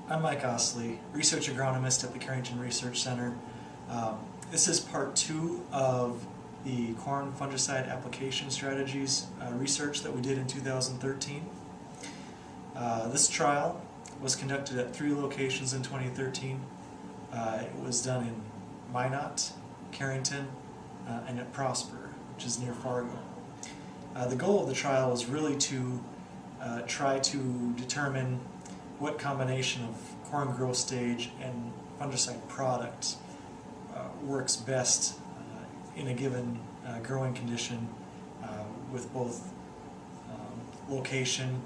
I'm Mike Ostlie, research agronomist at the Carrington Research Center. This is part 2 of the corn fungicide application strategies research that we did in 2013. This trial was conducted at 3 locations in 2013. It was done in Minot, Carrington, and at Prosper, which is near Fargo. The goal of the trial was really to try to determine what combination of corn growth stage and fungicide product works best in a given growing condition with both location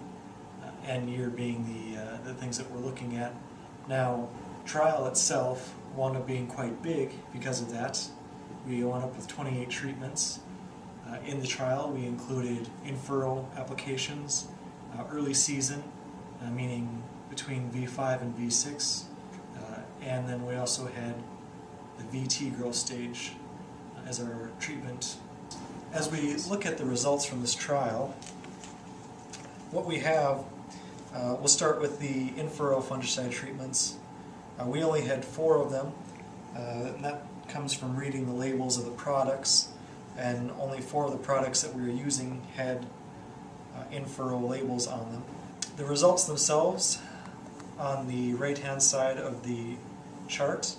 and year being the things that we're looking at. Now, trial itself wound up being quite big because of that. We wound up with 28 treatments. In the trial we included in-furrow applications, early season, meaning between V5 and V6, and then we also had the VT growth stage as our treatment. As we look at the results from this trial, what we have, we'll start with the in-furrow fungicide treatments. We only had 4 of them, and that comes from reading the labels of the products, and only 4 of the products that we were using had in-furrow labels on them. The results themselves on the right-hand side of the chart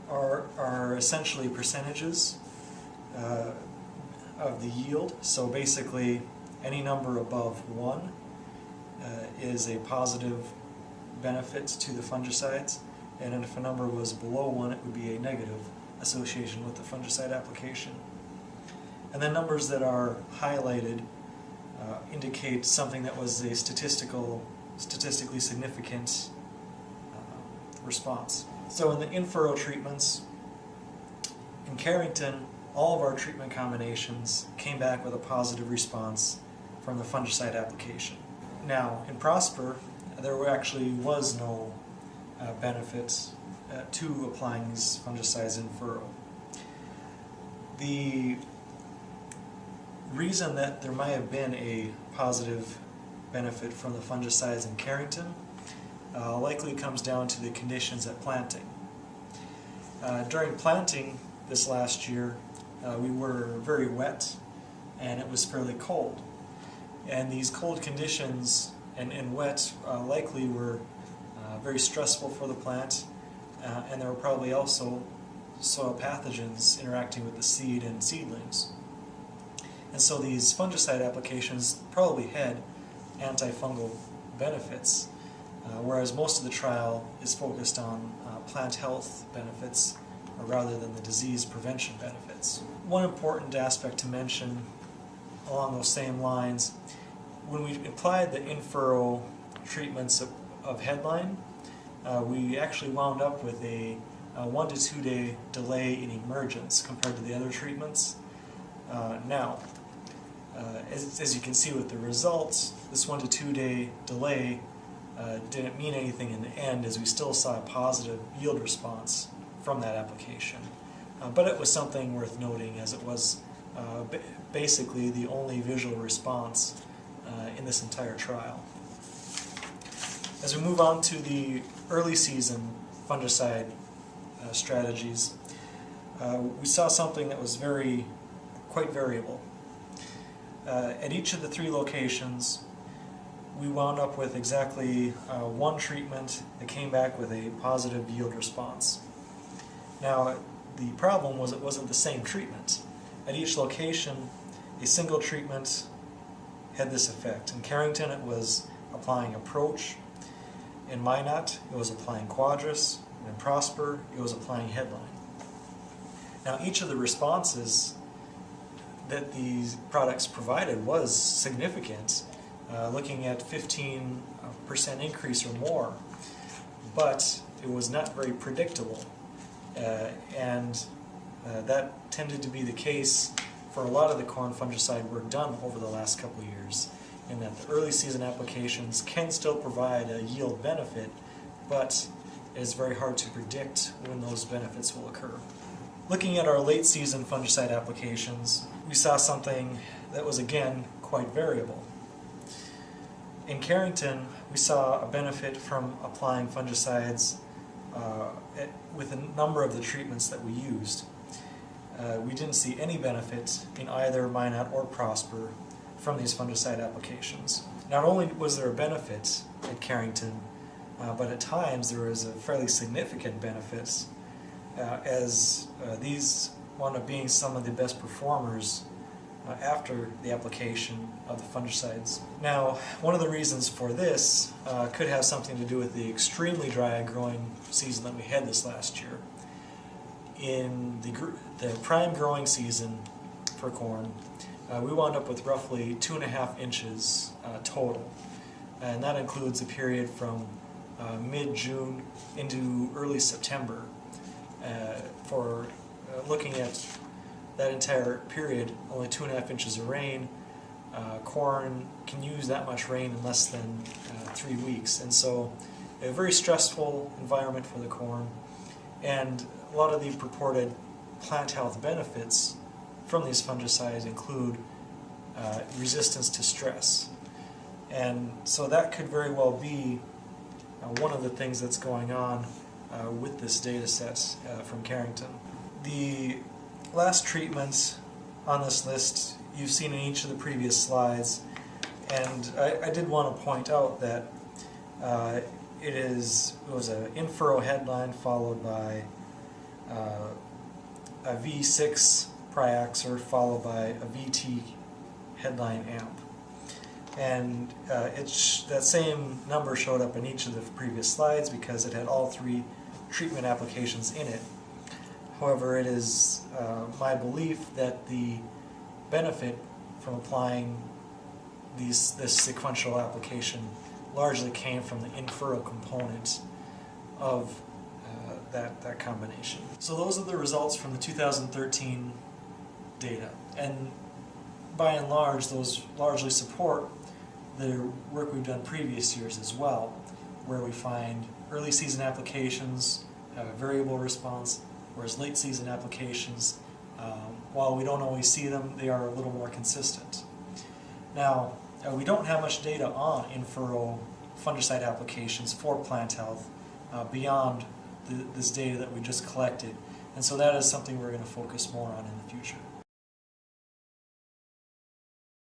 are essentially percentages of the yield. So basically any number above 1 is a positive benefit to the fungicides, and if a number was below 1 it would be a negative association with the fungicide application. And then numbers that are highlighted indicate something that was a statistically significant response. So in the in-furrow treatments, in Carrington, all of our treatment combinations came back with a positive response from the fungicide application. Now, in Prosper, there actually was no benefit to applying these fungicides in furrow. The reason that there might have been a positive benefit from the fungicides in Carrington likely comes down to the conditions at planting. During planting this last year, we were very wet and it was fairly cold. And these cold conditions and wet likely were very stressful for the plant, and there were probably also soil pathogens interacting with the seed and seedlings. And so these fungicide applications probably had antifungal benefits, whereas most of the trial is focused on plant health benefits rather than the disease prevention benefits. One important aspect to mention along those same lines, when we applied the in-furrow treatments of headline, we actually wound up with a 1 to 2 day delay in emergence compared to the other treatments. Now, as you can see with the results, this 1 to 2 day delay didn't mean anything in the end, as we still saw a positive yield response from that application. But it was something worth noting, as it was basically the only visual response in this entire trial. As we move on to the early season fungicide strategies, we saw something that was quite variable. At each of the 3 locations, we wound up with exactly 1 treatment that came back with a positive yield response. Now, the problem was it wasn't the same treatment. At each location, a single treatment had this effect. In Carrington, it was applying Approach. In Minot, it was applying Quadris. And in Prosper, it was applying Headline. Now, each of the responses that these products provided was significant, looking at 15% increase or more, but it was not very predictable, and that tended to be the case for a lot of the corn fungicide work done over the last couple of years, in that the early season applications can still provide a yield benefit, but it is very hard to predict when those benefits will occur. Looking at our late season fungicide applications, we saw something that was again quite variable. In Carrington, we saw a benefit from applying fungicides with a number of the treatments that we used. We didn't see any benefit in either Minot or Prosper from these fungicide applications. Not only was there a benefit at Carrington, but at times there was a fairly significant benefit as these wound up being some of the best performers after the application of the fungicides. Now, one of the reasons for this could have something to do with the extremely dry growing season that we had this last year. In the prime growing season for corn, we wound up with roughly 2.5 inches total, and that includes a period from mid-June into early September. For looking at that entire period, only 2.5 inches of rain. Corn can use that much rain in less than 3 weeks, and so a very stressful environment for the corn, and a lot of the purported plant health benefits from these fungicides include resistance to stress. And so that could very well be one of the things that's going on with this data set from Carrington. The last treatment on this list you've seen in each of the previous slides, and I did want to point out that it was an in-furrow headline followed by a V6 Priaxor followed by a VT headline amp. And that same number showed up in each of the previous slides because it had all 3 treatment applications in it. However, it is my belief that the benefit from applying this sequential application largely came from the in-furrow component of that combination. So those are the results from the 2013 data, and by and large those largely support the work we've done previous years as well, where we find early season applications have a variable response, whereas late season applications, while we don't always see them, they are a little more consistent. Now, we don't have much data on in-furrow fungicide applications for plant health beyond this data that we just collected, and so that is something we're going to focus more on in the future.